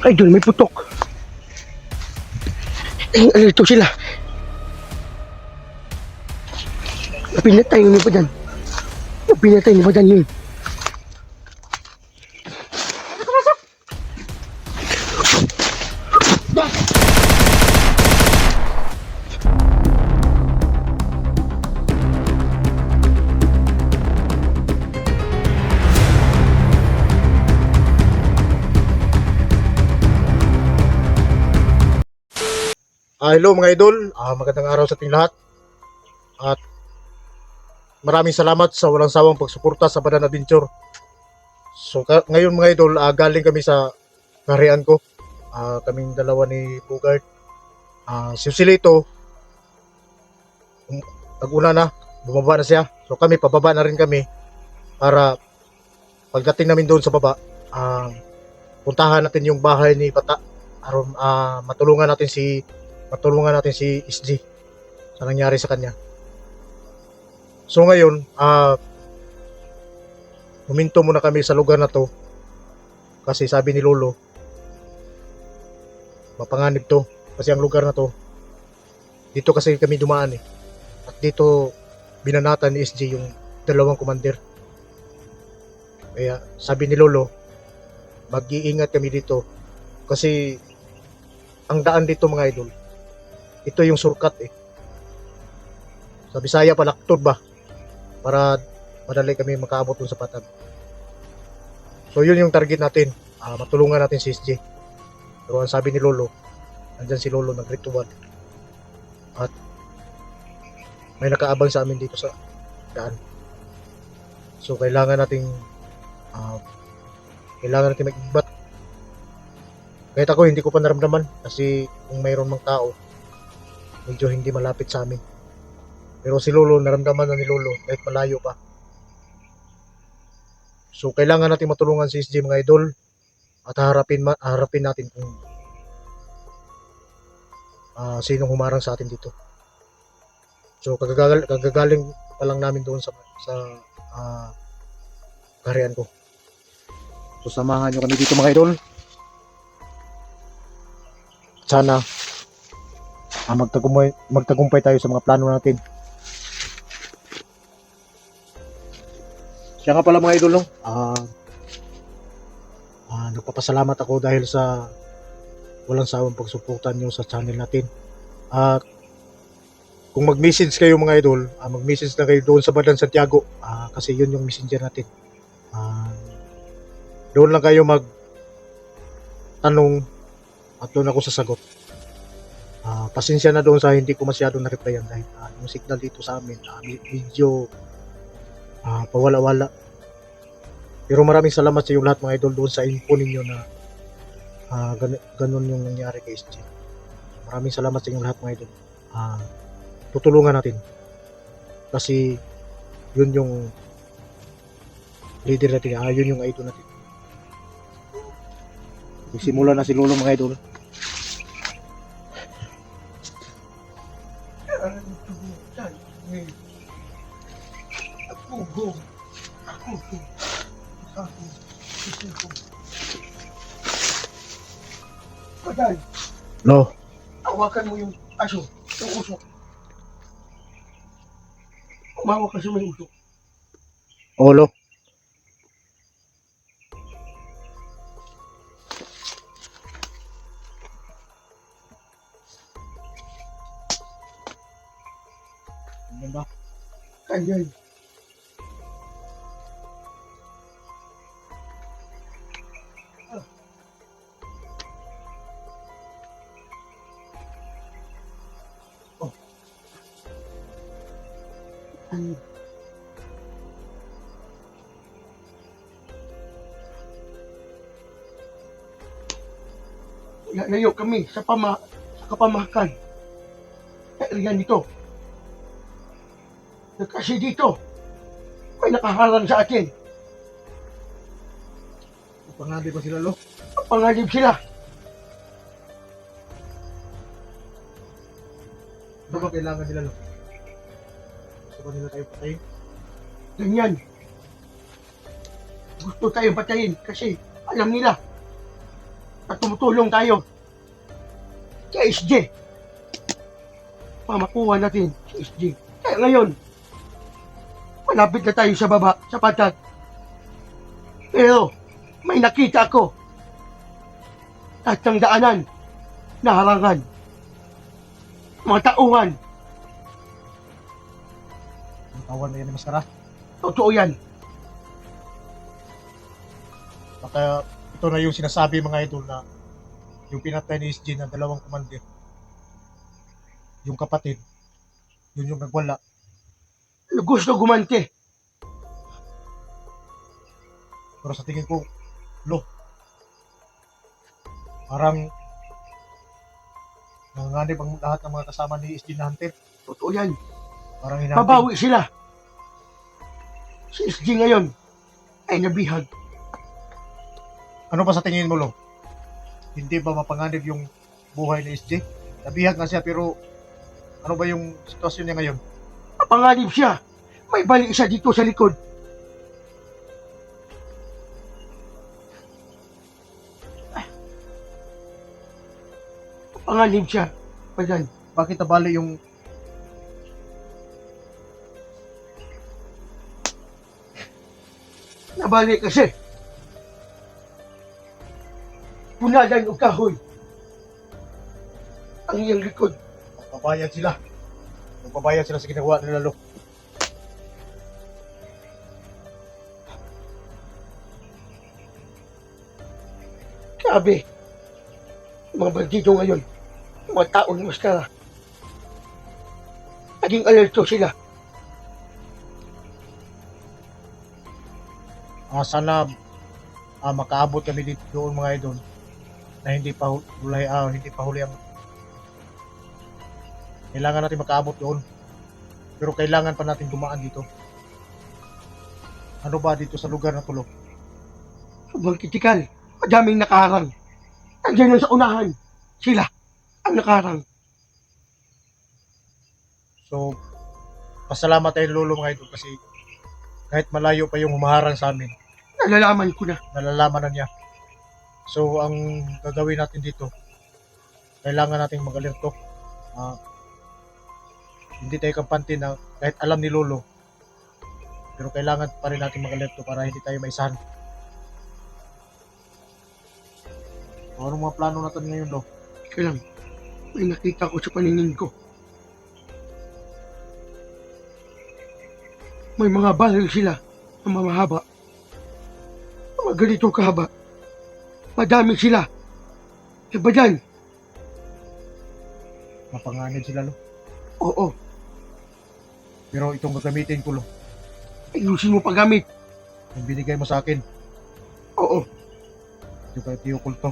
Idol, may putok. Ito sila. Pinatay mo pa dyan. Pinatay mo pa dyan yun. Hello mga idol, magandang araw sa ating lahat at maraming salamat sa walang sawang pagsuporta sa Badan Adventure. So ngayon mga idol, galing kami sa kaharian ko, kaming dalawa ni Bugart. Si Silito, nag-una na, bumaba na siya. So kami, pababa na rin kami para pagdating namin doon sa baba, puntahan natin yung bahay ni Bata. Matulungan natin si SG sa nangyari sa kanya. So ngayon, huminto muna kami sa lugar na to kasi sabi ni Lolo, mapanganib to kasi ang lugar na to, dito kasi kami dumaan at dito binanatan ni SG yung dalawang commander. Kaya sabi ni Lolo, mag-iingat kami dito kasi ang daan dito mga idol, ito yung shortcut sa Bisaya Palaktor ba, para madali kami makaabot dun sa Patag. So yun yung target natin, matulungan natin si SJ. Pero ang sabi ni Lolo, nandyan si Lolo nagritual at may nakaabang sa amin dito sa daan. So kailangan nating mag-ibat. Kahit ako hindi ko pa naramdaman kasi kung mayroon mang tao, medyo hindi malapit sa amin. Pero si Lolo, naramdaman na ni Lolo kahit malayo pa. So kailangan natin matulungan si SJ mga idol at harapin natin kung sinong humarang sa atin dito. So kagagaling pa lang namin doon sa kaharian ko. So samahan nyo kami dito mga idol. Sana magtagumpay tayo sa mga plano natin. Siya nga pala mga idol, no? Nagpapasalamat ako dahil sa walang sawang pagsuportan nyo sa channel natin. At kung mag-message kayo mga idol, mag-message na kayo doon sa Badan Santiago, kasi yun yung messenger natin. Doon lang kayo mag-tanong at doon ako sasagot. Pasensya na doon sa hindi ko masyadong na-replyan dahil yung signal dito sa amin medyo pawala-wala. Pero maraming salamat sa inyo lahat mga idol doon sa info ninyo na ganun yung nangyari kay SG. Maraming salamat sa inyo lahat mga idol. Tutulungan natin kasi yun yung leader natin, yun yung idol natin. Simula na si Lolo mga idol. Patay, No. hawakan mo yung aso, yung usok. Umawak ka sa may usok. Olo. Ano ba? Kanyan. Layo kami sa kapamahakan. Kailangan dito. Kasi dito, may nakaharang sa atin. Panganib ba sila, Lo? Panganib sila. Ano ba kailangan nila, Lo? Gusto ba nila tayo patayin? Ganyan. Gusto tayong patayin kasi alam nila at tumutulong tayo kay SJ. Pamakuha natin si SJ. Kaya ngayon, malapit na tayo sa baba, sa patat. Pero, may nakita ako. At ang daanan, naharangan. Mga tauhan, Ang tawan na yan ni Maskara. totoo yan. Baka ito na yung sinasabi mga idol na yung pinatay ni SG na dalawang commander. Yung kapatid, yun yung nagwala. Gusto gumante. Pero sa tingin ko, parang nanganganib ang lahat ng mga kasama ni SG na hunter. Totoo yan. Parang hinantin. Babawi sila. Si SG ngayon ay nabihag. Ano ba sa tingin mo, Lo? Hindi ba mapanganib yung buhay ni SG? Nabihag na siya pero ano ba yung sitwasyon niya ngayon? Panganib siya. May bali siya dito sa likod. Panganib siya. Padan. Bakit nabali yung Nabali kasi. Punalan o kahoy. Ang iyang likod. magbabayad sila? Magbabayad sila sa ginagawa nila, Lo. Sabi, mga bandido ngayon, mga taon ng maskara. Naging alerto sila. Sana makaabot kami dito doon mga idol na hindi pa huli ang kailangan natin makaabot doon, pero kailangan pa natin dumaan dito. Ano ba dito sa lugar na tulo? Sobrang kritikal. Madaming nakaharang. Nandiyan lang sa unahan. Sila ang nakaharang. So pasalamat tayo Lolo mga idol kasi kahit malayo pa yung humaharang sa amin, Nalalaman ko na. nalalaman na niya. So ang gagawin natin dito, kailangan nating mag-alerto. Hindi tayo kampante na kahit alam ni Lolo, pero kailangan pa rin natin mag-alerto para hindi tayo maisahan. So, anong mga plano natin ngayon, Lo? Kaya lang, may nakita ko sa paningin ko. May mga baril sila na mamahaba. Mga ganito kahaba. Madami sila. Iba dyan. Mapanganib sila, Lo. Oo. Pero itong gagamitin ko, Lo, Ayusin mo paggamit. yung binigay mo sa akin, Oo. yung kay Tio Kulto.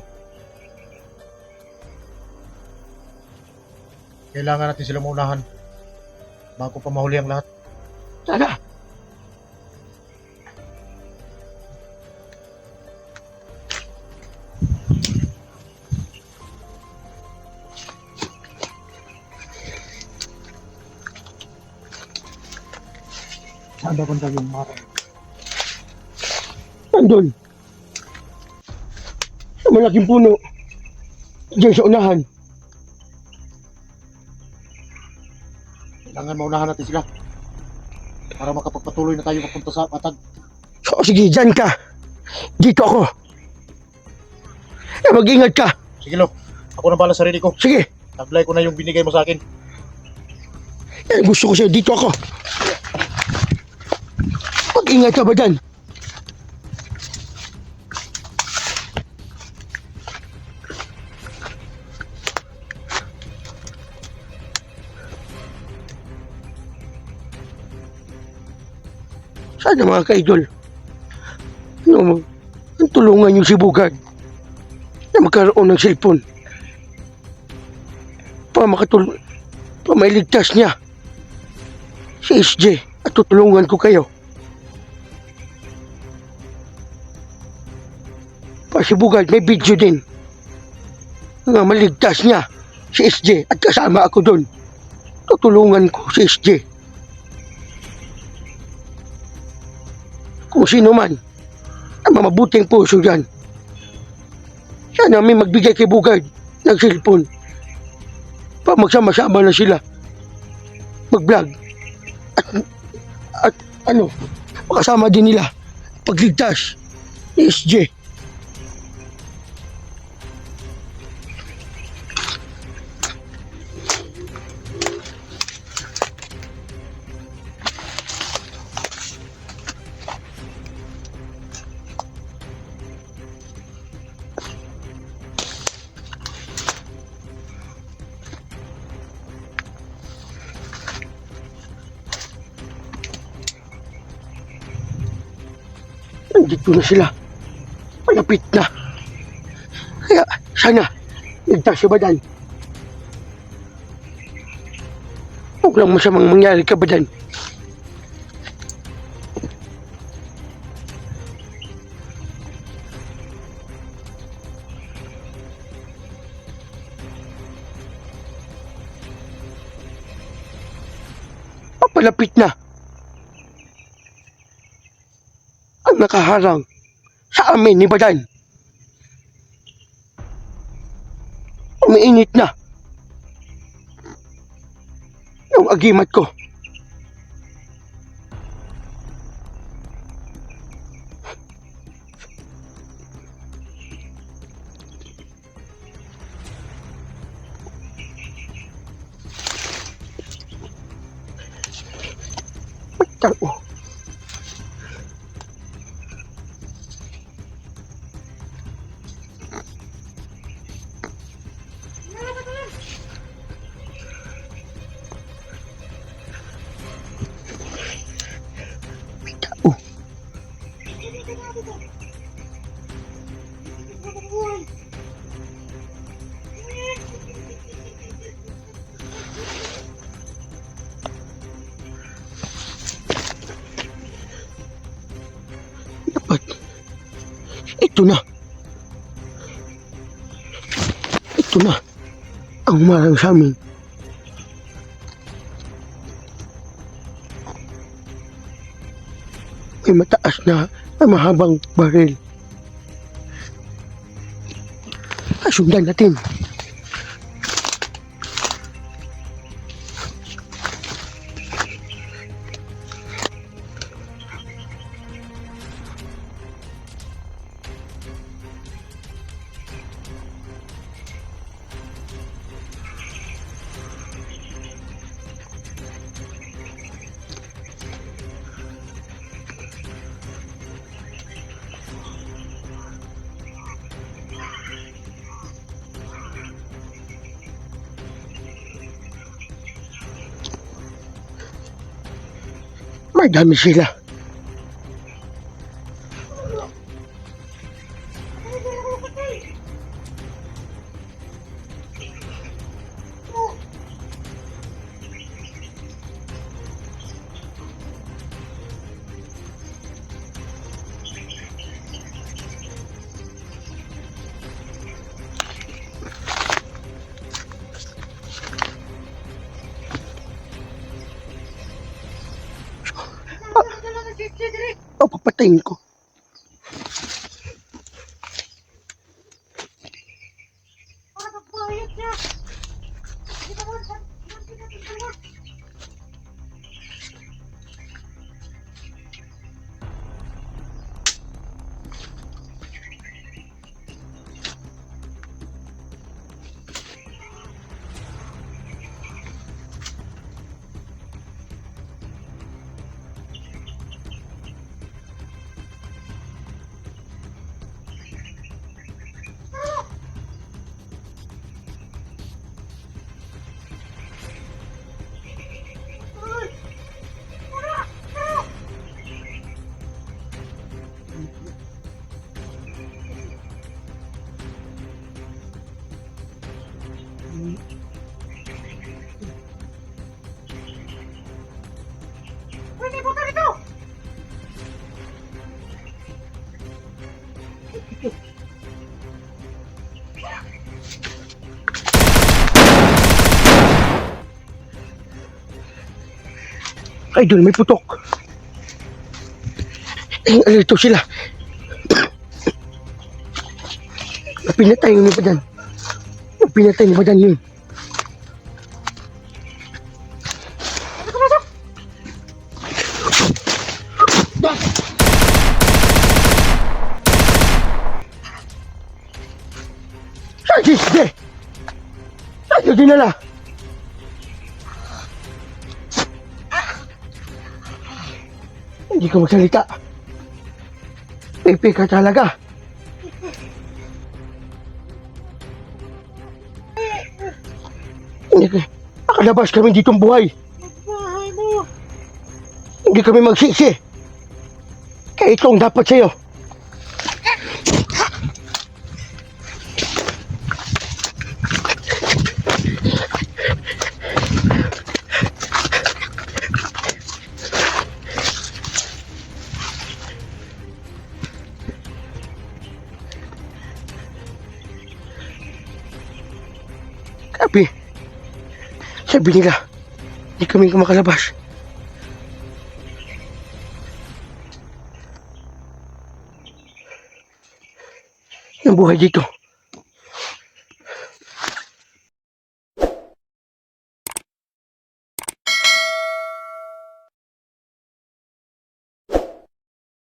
Kailangan natin sila maunahan bago pa mahuli ang lahat. Sana. Saan ba banda yung mara? Nandun. Sa malaking puno. Diyan sa unahan. Kailangan maunahan natin sila para makapagpatuloy na tayo papunta sa patag. So, sige, dyan ka. Dito ako. Mag-ingat ka. Sige, Lo, ako na bala sa sarili ko. Sige. Taglay ko na yung binigay mo sa akin. Gusto ko sa'yo. Dito ako. Mag-ingat ka ba dyan? Sana mga ka-idol, ang tulungan yung si Bugad na magkaroon ng cellphone para mailigtas niya si SJ at tutulungan ko kayo. Para si Bugad may video din nga maligtas niya si SJ at kasama ako doon. Tutulungan ko si SJ. Kung sino man ang mamabuting puso dyan, Sana may magbigay kay Bugard ng cellphone. Pa magsama-sama na sila. Mag-vlog. At ano, makasama din nila pagligtas ni SJ. Nandito na sila. Malapit na. Kaya sana ligtas si Badan. Huwag lang masamang mangyari ka, Badan. Papalapit na ang nakaharang sa amin ni Badan. Umiinit na yung agimat ko. Tao. Dapat ito na ang humarang sa amin. May mataas na mahabang baril. Sundan natin. Madami sila. O, papatayin ko. Pwede po ito! Ay, doon may putok. Alito sila. pinatay mo pa dyan. Yung pinatay mo pa dyan yun. Sadis, de! Saan dinala? Hindi ka magsalita. Pepe ka talaga. Hindi ka. Nakalabas kami ditong buhay. Bahay mo. Hindi kami magsisi. Kaya ito ang dapat sa'yo. Sabi nila, hindi kami makalabas. Yung buhay dito,